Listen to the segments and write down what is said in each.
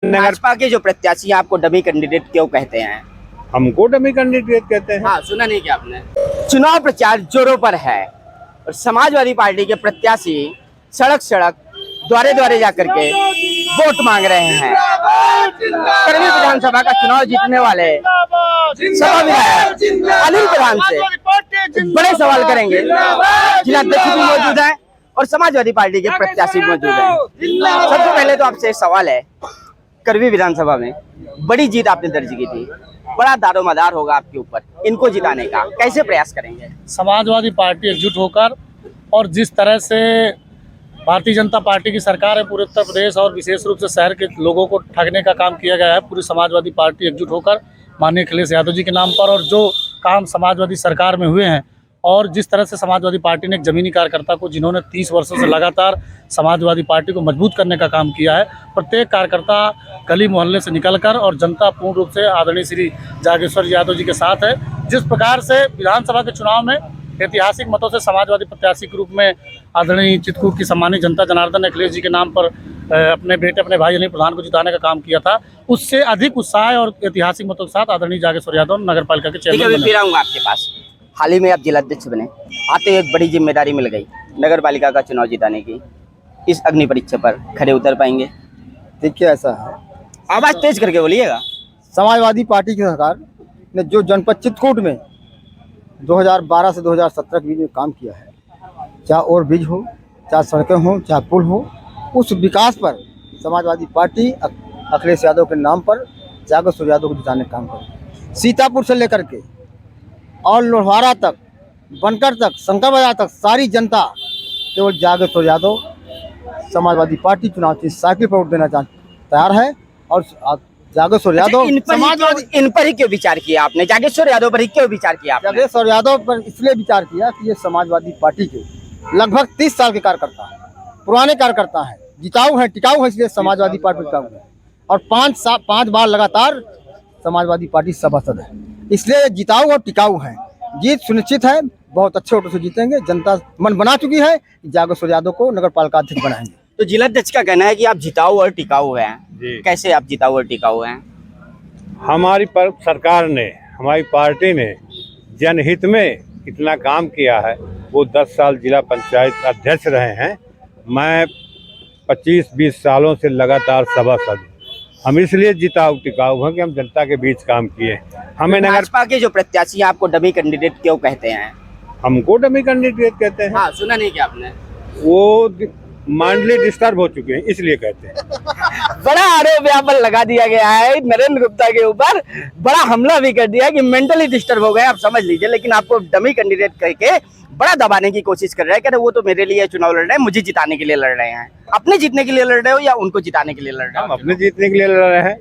भाजपा के जो प्रत्याशी हैं आपको डमी कैंडिडेट क्यों कहते हैं? हमको डमी कैंडिडेट कहते हैं। हाँ, सुना नहीं क्या आपने? चुनाव प्रचार जोरों पर है और समाजवादी पार्टी के प्रत्याशी सड़क सड़क द्वारे द्वारे जाकर के वोट मांग रहे हैं। करवी विधानसभा का चुनाव जीतने वाले सपा विधायक अनिल प्रधान से बड़े सवाल करेंगे। जिलाध्यक्ष भी मौजूद है और समाजवादी पार्टी के प्रत्याशी भी मौजूद है। सबसे पहले तो आपसे एक सवाल है, करवी विधानसभा में बड़ी जीत आपने दर्ज की थी, बड़ा दारोमदार होगा आपके ऊपर, इनको जिताने का कैसे प्रयास करेंगे? समाजवादी पार्टी एकजुट होकर और जिस तरह से भारतीय जनता पार्टी की सरकार है पूरे उत्तर प्रदेश और विशेष रूप से शहर के लोगों को ठगने का काम किया गया है, पूरी समाजवादी पार्टी एकजुट होकर माननीय अखिलेश यादव जी के नाम पर, और जो काम समाजवादी सरकार में हुए हैं और जिस तरह से समाजवादी पार्टी ने एक जमीनी कार्यकर्ता को, जिन्होंने 30 वर्षों से लगातार समाजवादी पार्टी को मजबूत करने का काम किया है, प्रत्येक कार्यकर्ता गली मोहल्ले से निकलकर और जनता पूर्ण रूप से आदरणीय श्री जागेश्वर यादव जी के साथ है। जिस प्रकार से विधानसभा के चुनाव में ऐतिहासिक मतों से समाजवादी प्रत्याशी के रूप में आदरणीय चित्रकूट की सम्मानित जनता जनार्दन ने अखिलेश जी के नाम पर अपने बेटे अपने भाई अनिल प्रधान को जिताने का काम किया था, उससे अधिक उत्साह और ऐतिहासिक मतों के साथ आदरणीय जागेश्वर यादव नगर पालिका के चेयरमैन फिर आऊंगा आपके पास। हाल ही में आप जिलाध्यक्ष बने, आते एक बड़ी जिम्मेदारी मिल गई नगर पालिका का चुनाव जिताने की, इस अग्नि परीक्षा पर खड़े उतर पाएंगे? देखिए, ऐसा है, आवाज तेज करके बोलिएगा। समाजवादी पार्टी की सरकार ने जो जनपद चित्रकूट में 2012 से 2017 के बीच में काम किया है, चाहे ओवर ब्रिज हो, चाहे सड़कें हो, चाहे पुल हो, उस विकास पर समाजवादी पार्टी अखिलेश यादव के नाम पर जागेश्वर यादव को जिताने का काम करे। सीतापुर से लेकर के और लोहारा तक, बनकर तक, शंकर बाजार तक सारी जनता केवल जागेश्वर यादव समाजवादी पार्टी चुनाव की साइकिल पर वोट देना तैयार है। और जागेश्वर यादव इन पर ही क्यों विचार किया आपने? जागेश्वर यादव पर ही क्यों विचार किया आपने? जागेश्वर यादव पर इसलिए विचार किया कि ये समाजवादी पार्टी के लगभग 30 साल के कार्यकर्ता हैं, पुराने कार्यकर्ता हैं, जिताऊ हैं, टिकाऊ हैं, इसलिए समाजवादी पार्टी टिकाऊ है। और 5 बार लगातार समाजवादी पार्टी सभासद है, इसलिए जिताऊ और टिकाऊ हैं। जीत सुनिश्चित है, बहुत अच्छे वोटों से जीतेंगे। जनता मन बना चुकी है कि जागेश्वर यादव को नगर पालिका अध्यक्ष बनाएंगे। तो जिलाध्यक्ष का कहना है कि आप जिताऊ और टिकाऊ हैं। कैसे आप जिताऊ और टिकाऊ हैं? हमारी सरकार ने, हमारी पार्टी ने जनहित में इतना काम किया है। वो 10 साल जिला पंचायत अध्यक्ष रहे हैं, मैं 25-20 सालों से लगातार सभासद हूँ। हम इसलिए जिताऊ टिकाऊ हैं कि हम जनता के बीच काम किए। हमें नगर भाजपा के जो प्रत्याशी हैं आपको डमी कैंडिडेट क्यों कहते हैं? हमको डमी कैंडिडेट कहते हैं। हाँ, सुना नहीं क्या आपने? वो माइंडली डिस्टर्ब हो चुके हैं, इसलिए कहते हैं। बड़ा आरोप यहाँ पर लगा दिया गया है नरेंद्र गुप्ता के ऊपर, बड़ा हमला भी कर दिया कि मेंटली डिस्टर्ब हो गए, आप समझ लीजिए। लेकिन आपको डमी कैंडिडेट कह के बड़ा दबाने की कोशिश कर रहे हैं कि वो तो मेरे लिए चुनाव लड़ रहे हैं, मुझे जिताने के लिए लड़ रहे हैं। अपने जीतने के लिए लड़ रहे हो या उनको जिताने के लिए लड़ रहे हो? हम अपने जीतने के लिए लड़ रहे हैं।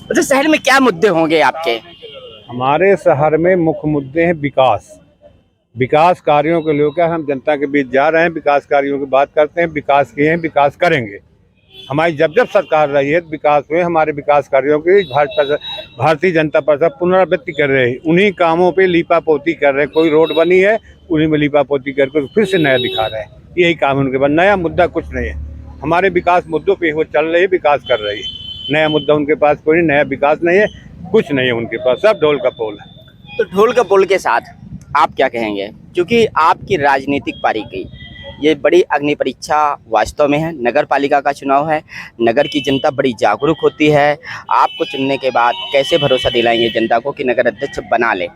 अच्छा, शहर में क्या मुद्दे होंगे आपके? हमारे शहर में मुख्य मुद्दे हैं विकास कार्यों को लेकर हम जनता के बीच जा रहे हैं। विकास कार्यों की बात करते हैं, विकास किए हैं, विकास करेंगे। हमारी जब सरकार रही है विकास हुए। हमारे विकास कार्यों की भारतीय जनता पार्टी पुनरावृत्ति कर रहे हैं, उन्हीं कामों पे लीपापोती कर रहे हैं। कोई रोड बनी है, उन्हीं में लीपापोती करके फिर से नया दिखा रहे हैं। यही काम उनके पास, नया मुद्दा कुछ नहीं है। हमारे विकास मुद्दों पे वो चल रही है, विकास कर रही है। नया मुद्दा उनके पास कोई नया विकास नहीं है, कुछ नहीं है उनके पास, सब ढोल का पोल है। तो ढोल का पोल के साथ आप क्या कहेंगे? क्योंकि आपकी राजनीतिक पारी की ये बड़ी अग्नि परीक्षा वास्तव में है। नगर पालिका का चुनाव है, नगर की जनता बड़ी जागरूक होती है। आपको चुनने के बाद कैसे भरोसा दिलाएंगे जनता को कि नगर अध्यक्ष बना ले?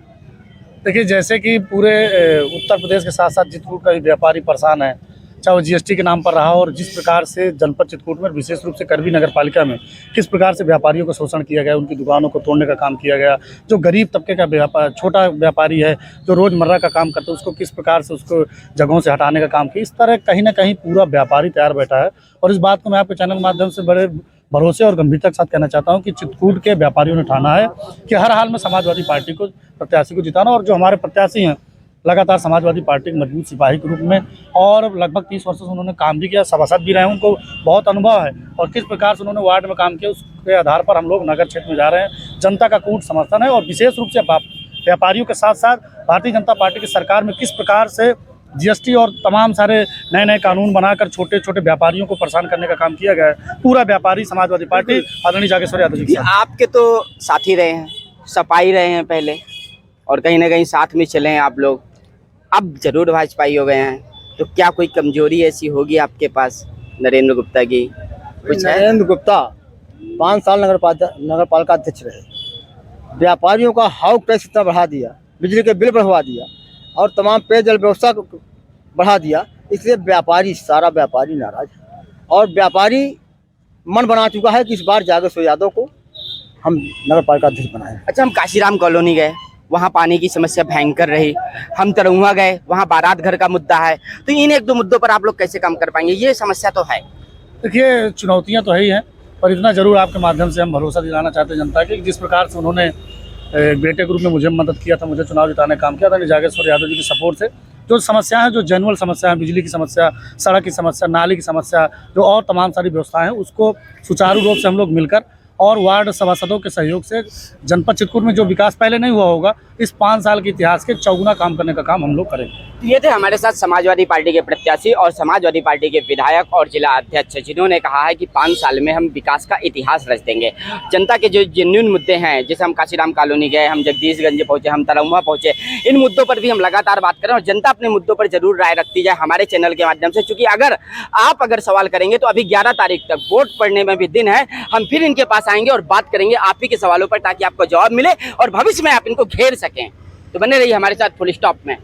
देखिए, जैसे कि पूरे उत्तर प्रदेश के साथ साथ चित्रकूट का भी व्यापारी परेशान है, चाहे वो जीएसटी के नाम पर रहा, और जिस प्रकार से जनपद चित्रकूट में विशेष रूप से करवी नगर पालिका में किस प्रकार से व्यापारियों को शोषण किया गया, उनकी दुकानों को तोड़ने का काम किया गया। जो गरीब तबके का छोटा व्यापारी है, जो रोज़मर्रा का काम करता है, उसको किस प्रकार से उसको जगहों से हटाने का काम किया। इस तरह कहीं ना कहीं पूरा व्यापारी तैयार बैठा है। और इस बात को मैं आपके चैनल के माध्यम से बड़े भरोसे और गंभीरता के साथ कहना चाहता हूं कि चित्रकूट के व्यापारियों ने ठाना है कि हर हाल में समाजवादी पार्टी को, प्रत्याशी को जिताना। और जो हमारे प्रत्याशी हैं लगातार समाजवादी पार्टी के मजबूत सिपाही के रूप में, और लगभग 30 वर्षों से उन्होंने काम भी किया, सभासद भी रहे, उनको बहुत अनुभव है। और किस प्रकार से उन्होंने वार्ड में काम किया, उसके आधार पर हम लोग नगर क्षेत्र में जा रहे हैं। जनता का कूट समर्थन है। और विशेष रूप से व्यापारियों के साथ साथ भारतीय जनता पार्टी की सरकार में किस प्रकार से जीएसटी और तमाम सारे नए नए कानून बनाकर छोटे छोटे व्यापारियों को परेशान करने का काम किया गया है। पूरा व्यापारी समाजवादी पार्टी आदरणीय जागेश्वर यादव जी के ये साथ। आपके तो साथी रहे हैं, सपाई रहे हैं पहले, और कहीं ना कहीं साथ में चले हैं आप लोग, अब जरूर भाजपाई हो गए हैं, तो क्या कोई कमजोरी ऐसी होगी आपके पास नरेंद्र गुप्ता की? कुछ है? नरेंद्र गुप्ता 5 साल नगर पालिका अध्यक्ष रहे, व्यापारियों का हाउस टैक्स इतना बढ़ा दिया, बिजली के बिल बढ़वा दिया और तमाम पेयजल व्यवस्था को बढ़ा दिया, इसलिए व्यापारी सारा व्यापारी नाराज है और व्यापारी मन बना चुका है कि इस बार जागेश्वर यादव को हम नगर पालिका अध्यक्ष बनाएं। अच्छा, हम काशीराम कॉलोनी गए, वहाँ पानी की समस्या भयंकर रही। हम तरौआ गए, वहाँ बारात घर का मुद्दा है। तो इन एक दो मुद्दों पर आप लोग कैसे काम कर पाएंगे? ये समस्या तो है। देखिए, चुनौतियां तो है ही हैं, पर इतना जरूर आपके माध्यम से हम भरोसा दिलाना चाहते हैं जनता के कि जिस प्रकार से उन्होंने बेटे के रूप में मुझे मदद किया था, मुझे चुनाव जिताने का काम किया था, जागेश्वर यादव जी के सपोर्ट से जो समस्या है, जो जेनुअल समस्या है, बिजली की समस्या, सड़क की समस्या, नाली की समस्या, जो और तमाम सारी व्यवस्थाएं हैं, उसको सुचारू रूप से हम लोग मिलकर और वार्ड सभासदों के सहयोग से जनपद चित्रकूट में जो विकास पहले नहीं हुआ होगा, इस 5 साल के इतिहास के चौगुना काम करने का काम हम लोग करेंगे। ये थे हमारे साथ समाजवादी पार्टी के प्रत्याशी और समाजवादी पार्टी के विधायक और जिला अध्यक्ष, जिन्होंने कहा है कि 5 साल में हम विकास का इतिहास रच देंगे। जनता के जो जेन्युइन मुद्दे हैं, जैसे हम काशीराम कॉलोनी गए, हम जगदीशगंज पहुंचे, हम तरौआ पहुंचे, इन मुद्दों पर भी हम लगातार बात करें और जनता अपने मुद्दों पर जरूर राय रखती जाए हमारे चैनल के माध्यम से। क्योंकि अगर सवाल करेंगे तो अभी 11 तारीख तक वोट पड़ने में भी दिन है, हम फिर इनके पास आएंगे और बात करेंगे आप ही के सवालों पर, ताकि आपको जवाब मिले और भविष्य में आप इनको घेर सकें। तो बने रहिए हमारे साथ फुल स्टॉप में।